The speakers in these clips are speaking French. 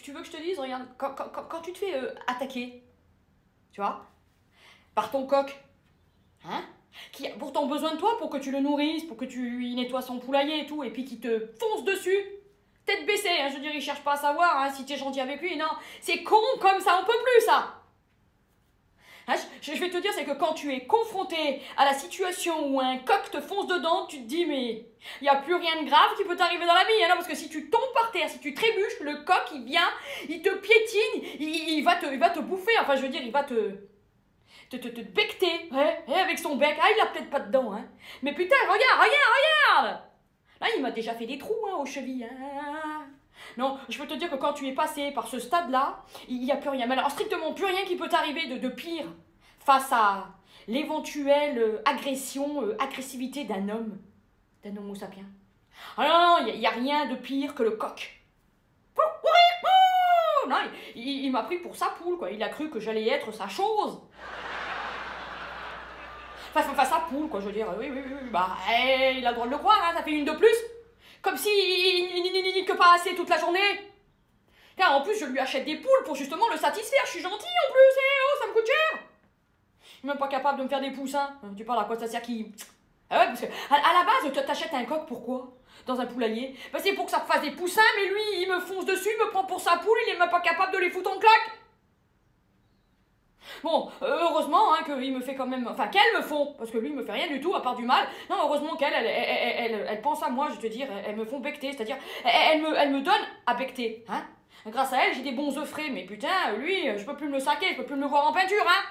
tu veux que je te dise, regarde, quand tu te fais attaquer, tu vois, par ton coq, hein, qui a pourtant besoin de toi pour que tu le nourrisses, pour que tu lui nettoies son poulailler et tout, et puis qui te fonce dessus, tête baissée, hein, je veux dire, il cherche pas à savoir hein, si tu es gentil avec lui, non, c'est con comme ça, on peut plus ça. Hein, je vais te dire, c'est que quand tu es confronté à la situation où un coq te fonce dedans, tu te dis, mais il n'y a plus rien de grave qui peut t'arriver dans la vie. Hein, non, parce que si tu tombes par terre, si tu trébuches, le coq, il vient, il te piétine, il va te bouffer. Enfin, je veux dire, il va te becter, ouais, avec son bec. Ah, il a peut-être pas dedans, hein. Mais putain, regarde. Là, il m'a déjà fait des trous hein, aux chevilles. Hein. Non, je peux te dire que quand tu es passé par ce stade-là, il n'y a plus rien. Mais alors, strictement plus rien qui peut t'arriver de pire face à l'éventuelle agressivité d'un homo sapiens. Ah non, il n'y a rien de pire que le coq. Non, il m'a pris pour sa poule, quoi. Il a cru que j'allais être sa chose. Enfin, sa poule, quoi, je veux dire. Oui, bah, il a le droit de le croire, hein, ça fait une de plus. Comme si il nique pas assez toute la journée. Car en plus, je lui achète des poules pour justement le satisfaire. Je suis gentille en plus, oh, ça me coûte cher. Je suis même pas capable de me faire des poussins. Tu parles à quoi ça sert qui... Ah ouais, parce que à la base, t'achètes un coq, pourquoi? Dans un poulailler? Bah c'est pour que ça fasse des poussins, mais lui, il me fonce dessus, il me prend pour sa poule, il est même pas capable de les foutre en claque. Bon, heureusement hein, qu'il me fait quand même... Enfin, qu'elles me font, parce que lui, il me fait rien du tout, à part du mal. Non, heureusement qu'elle elle pense à moi, je te dire, elles me font becter, c'est-à-dire, elles me donnent à becter, hein. Grâce à elle, j'ai des bons œufs frais, mais putain, lui, je peux plus me le saquer, je peux plus me le voir en peinture, hein.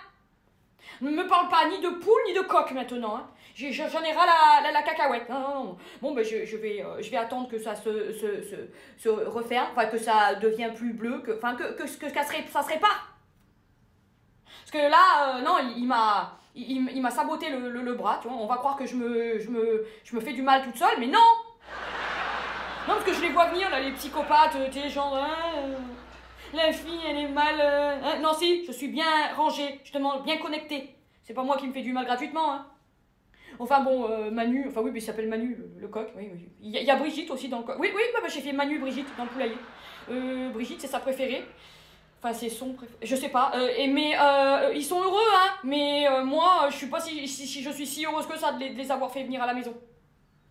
Ne me parle pas ni de poule, ni de coq, maintenant, hein. J'en ai ras la cacahuète. Non. Bon, ben, je vais attendre que ça se referme, enfin, que ça devient plus bleu, que ça se répare. Parce que là, non, il m'a saboté le bras, tu vois. On va croire que je me fais du mal toute seule, mais non. Non, parce que je les vois venir, là, les psychopathes, tu sais, genre, la fille, elle est mal... hein. Non, si, je suis bien rangée, justement, bien connectée. C'est pas moi qui me fais du mal gratuitement, hein. Enfin bon, Manu, enfin oui, mais il s'appelle Manu, le coq, oui. Il y a Brigitte aussi dans le coq. Oui, bah, j'ai fait Manu Brigitte dans le poulailler. Brigitte, c'est sa préférée. Enfin, c'est son préféré. Je sais pas. Mais ils sont heureux, hein. Mais moi, je suis pas si je suis si heureuse que ça de les avoir fait venir à la maison.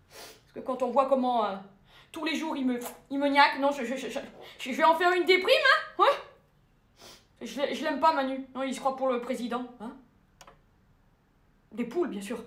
Parce que quand on voit comment tous les jours ils me niaquent, non, je vais en faire une déprime, hein. Ouais. Je l'aime pas, Manu. Non, il se croit pour le président, hein. Des poules, bien sûr.